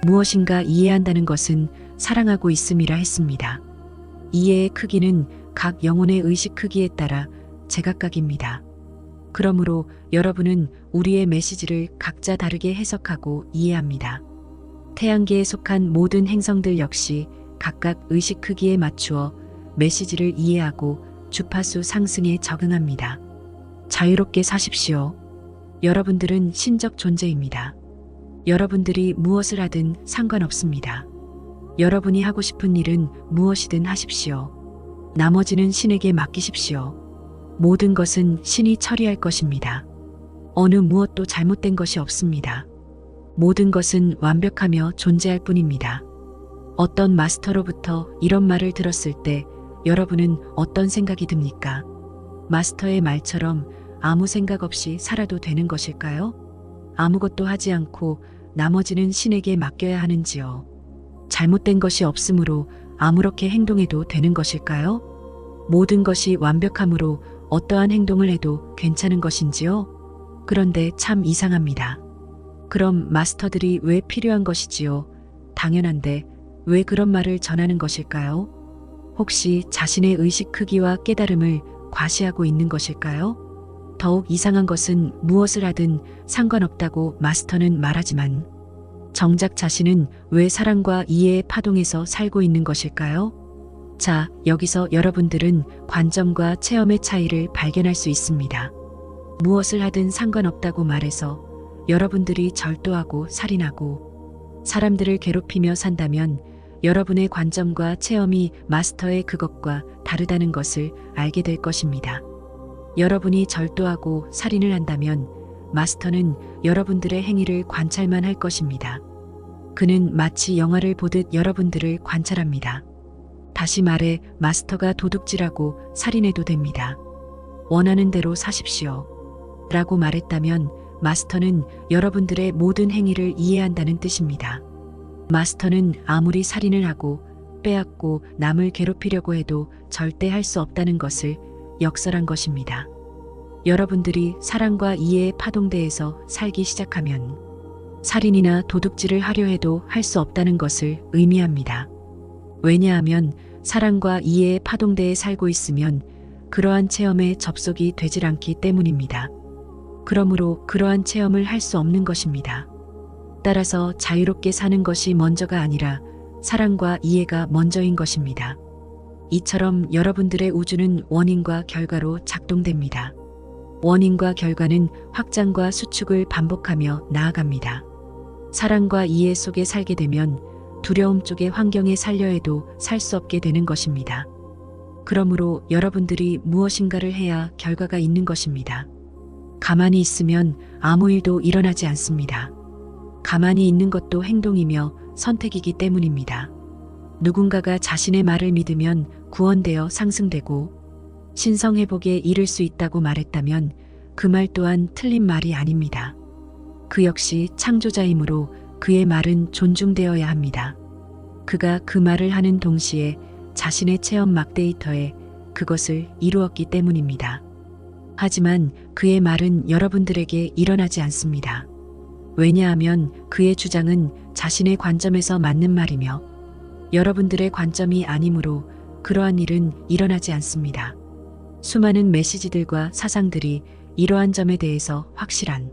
무엇인가 이해한다는 것은 사랑하고 있음이라 했습니다. 이해의 크기는 각 영혼의 의식 크기에 따라 제각각입니다. 그러므로 여러분은 우리의 메시지를 각자 다르게 해석하고 이해합니다. 태양계에 속한 모든 행성들 역시 각각 의식 크기에 맞추어 메시지를 이해하고 주파수 상승에 적응합니다. 자유롭게 사십시오. 여러분들은 신적 존재입니다. 여러분들이 무엇을 하든 상관없습니다. 여러분이 하고 싶은 일은 무엇이든 하십시오. 나머지는 신에게 맡기십시오. 모든 것은 신이 처리할 것입니다. 어느 무엇도 잘못된 것이 없습니다. 모든 것은 완벽하며 존재할 뿐입니다. 어떤 마스터로부터 이런 말을 들었을 때 여러분은 어떤 생각이 듭니까? 마스터의 말처럼 아무 생각 없이 살아도 되는 것일까요? 아무것도 하지 않고 나머지는 신에게 맡겨야 하는지요? 잘못된 것이 없으므로 아무렇게 행동해도 되는 것일까요? 모든 것이 완벽함으로 어떠한 행동을 해도 괜찮은 것인지요? 그런데 참 이상합니다. 그럼 마스터들이 왜 필요한 것이지요? 당연한데 왜 그런 말을 전하는 것일까요? 혹시 자신의 의식 크기와 깨달음을 과시하고 있는 것일까요? 더욱 이상한 것은 무엇을 하든 상관없다고 마스터는 말하지만 정작 자신은 왜 사랑과 이해의 파동에서 살고 있는 것일까요? 자, 여기서 여러분들은 관점과 체험의 차이를 발견할 수 있습니다. 무엇을 하든 상관없다고 말해서 여러분들이 절도하고 살인하고 사람들을 괴롭히며 산다면 여러분의 관점과 체험이 마스터의 그것과 다르다는 것을 알게 될 것입니다. 여러분이 절도하고 살인을 한다면 마스터는 여러분들의 행위를 관찰만 할 것입니다. 그는 마치 영화를 보듯 여러분들을 관찰합니다. 다시 말해 마스터가 도둑질하고 살인해도 됩니다. 원하는 대로 사십시오. 라고 말했다면 마스터는 여러분들의 모든 행위를 이해한다는 뜻입니다. 마스터는 아무리 살인을 하고 빼앗고 남을 괴롭히려고 해도 절대 할 수 없다는 것을 역설한 것입니다. 여러분들이 사랑과 이해의 파동대에서 살기 시작하면 살인이나 도둑질을 하려 해도 할 수 없다는 것을 의미합니다. 왜냐하면 사랑과 이해의 파동대에 살고 있으면 그러한 체험에 접속이 되질 않기 때문입니다. 그러므로 그러한 체험을 할 수 없는 것입니다. 따라서 자유롭게 사는 것이 먼저가 아니라 사랑과 이해가 먼저인 것입니다. 이처럼 여러분들의 우주는 원인과 결과로 작동됩니다. 원인과 결과는 확장과 수축을 반복하며 나아갑니다. 사랑과 이해 속에 살게 되면 두려움 쪽의 환경에 살려 해도 살 수 없게 되는 것입니다. 그러므로 여러분들이 무엇인가를 해야 결과가 있는 것입니다. 가만히 있으면 아무 일도 일어나지 않습니다. 가만히 있는 것도 행동이며 선택이기 때문입니다. 누군가가 자신의 말을 믿으면 구원되어 상승되고 신성회복에 이를 수 있다고 말했다면 그 말 또한 틀린 말이 아닙니다. 그 역시 창조자이므로 그의 말은 존중되어야 합니다. 그가 그 말을 하는 동시에 자신의 체험 막 데이터에 그것을 이루었기 때문입니다. 하지만 그의 말은 여러분들에게 일어나지 않습니다. 왜냐하면 그의 주장은 자신의 관점에서 맞는 말이며 여러분들의 관점이 아니므로 그러한 일은 일어나지 않습니다. 수많은 메시지들과 사상들이 이러한 점에 대해서 확실한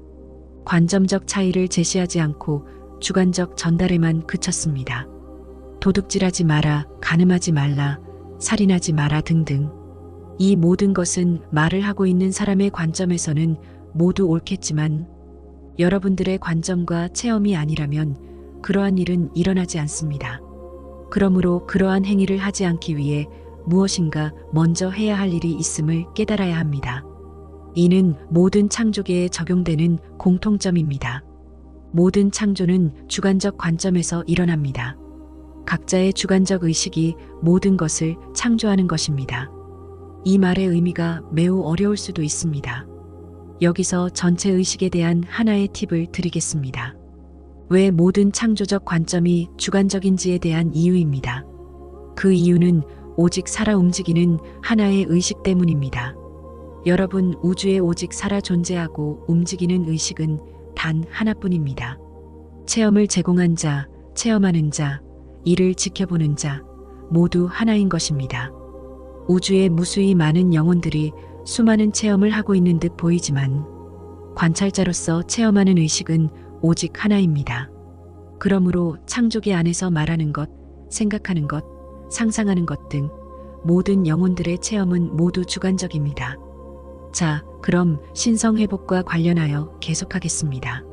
관점적 차이를 제시하지 않고 주관적 전달에만 그쳤습니다. 도둑질하지 마라, 간음하지 말라, 살인하지 마라 등등. 이 모든 것은 말을 하고 있는 사람의 관점에서는 모두 옳겠지만 여러분들의 관점과 체험이 아니라면 그러한 일은 일어나지 않습니다. 그러므로 그러한 행위를 하지 않기 위해 무엇인가 먼저 해야 할 일이 있음을 깨달아야 합니다. 이는 모든 창조계에 적용되는 공통점입니다. 모든 창조는 주관적 관점에서 일어납니다. 각자의 주관적 의식이 모든 것을 창조하는 것입니다. 이 말의 의미가 매우 어려울 수도 있습니다. 여기서 전체 의식에 대한 하나의 팁을 드리겠습니다. 왜 모든 창조적 관점이 주관적인지에 대한 이유입니다. 그 이유는 오직 살아 움직이는 하나의 의식 때문입니다. 여러분, 우주에 오직 살아 존재하고 움직이는 의식은 단 하나뿐입니다. 체험을 제공한 자, 체험하는 자, 이를 지켜보는 자, 모두 하나인 것입니다. 우주에 무수히 많은 영혼들이 수많은 체험을 하고 있는 듯 보이지만 관찰자로서 체험하는 의식은 오직 하나입니다. 그러므로 창조계 안에서 말하는 것, 생각하는 것, 상상하는 것 등 모든 영혼들의 체험은 모두 주관적입니다. 자, 그럼 신성회복과 관련하여 계속하겠습니다.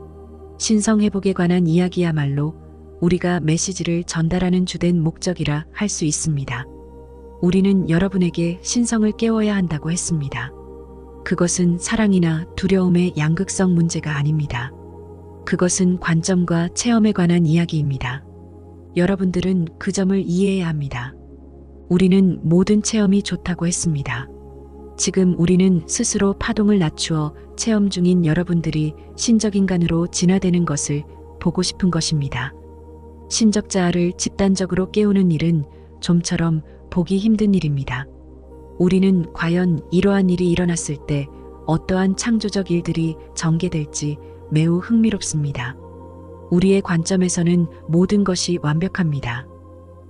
신성회복에 관한 이야기야말로 우리가 메시지를 전달하는 주된 목적이라 할 수 있습니다. 우리는 여러분에게 신성을 깨워야 한다고 했습니다. 그것은 사랑이나 두려움의 양극성 문제가 아닙니다. 그것은 관점과 체험에 관한 이야기입니다. 여러분들은 그 점을 이해해야 합니다. 우리는 모든 체험이 좋다고 했습니다. 지금 우리는 스스로 파동을 낮추어 체험 중인 여러분들이 신적 인간으로 진화되는 것을 보고 싶은 것입니다. 신적 자아를 집단적으로 깨우는 일은 좀처럼 보기 힘든 일입니다. 우리는 과연 이러한 일이 일어났을 때 어떠한 창조적 일들이 전개될지 매우 흥미롭습니다. 우리의 관점에서는 모든 것이 완벽합니다.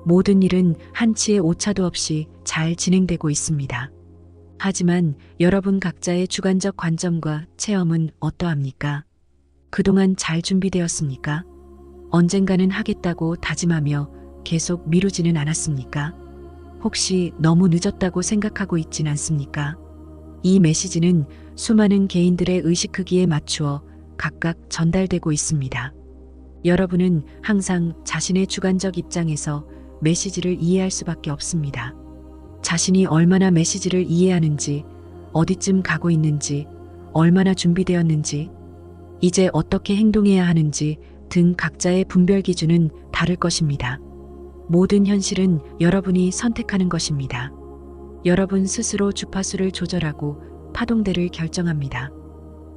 모든 일은 한치의 오차도 없이 잘 진행되고 있습니다. 하지만 여러분 각자의 주관적 관점과 체험은 어떠합니까? 그동안 잘 준비되었습니까? 언젠가는 하겠다고 다짐하며 계속 미루지는 않았습니까? 혹시 너무 늦었다고 생각하고 있진 않습니까? 이 메시지는 수많은 개인들의 의식 크기에 맞추어 각각 전달되고 있습니다. 여러분은 항상 자신의 주관적 입장에서 메시지를 이해할 수밖에 없습니다. 자신이 얼마나 메시지를 이해하는지, 어디쯤 가고 있는지, 얼마나 준비되었는지, 이제 어떻게 행동해야 하는지 등 각자의 분별 기준은 다를 것입니다. 모든 현실은 여러분이 선택하는 것입니다. 여러분 스스로 주파수를 조절하고 파동대를 결정합니다.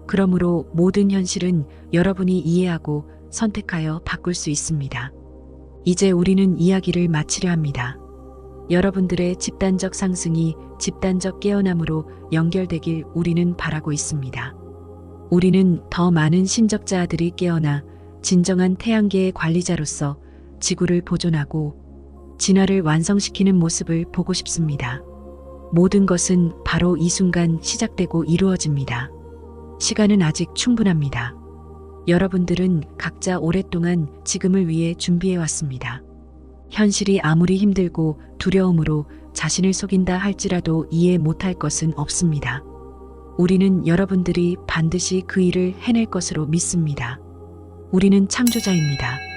그러므로 모든 현실은 여러분이 이해하고 선택하여 바꿀 수 있습니다. 이제 우리는 이야기를 마치려 합니다. 여러분들의 집단적 상승이 집단적 깨어남으로 연결되길 우리는 바라고 있습니다. 우리는 더 많은 신적자들이 깨어나 진정한 태양계의 관리자로서 지구를 보존하고 진화를 완성시키는 모습을 보고 싶습니다. 모든 것은 바로 이 순간 시작되고 이루어집니다. 시간은 아직 충분합니다. 여러분들은 각자 오랫동안 지금을 위해 준비해왔습니다. 현실이 아무리 힘들고 두려움으로 자신을 속인다 할지라도 이해 못할 것은 없습니다. 우리는 여러분들이 반드시 그 일을 해낼 것으로 믿습니다. 우리는 창조자입니다.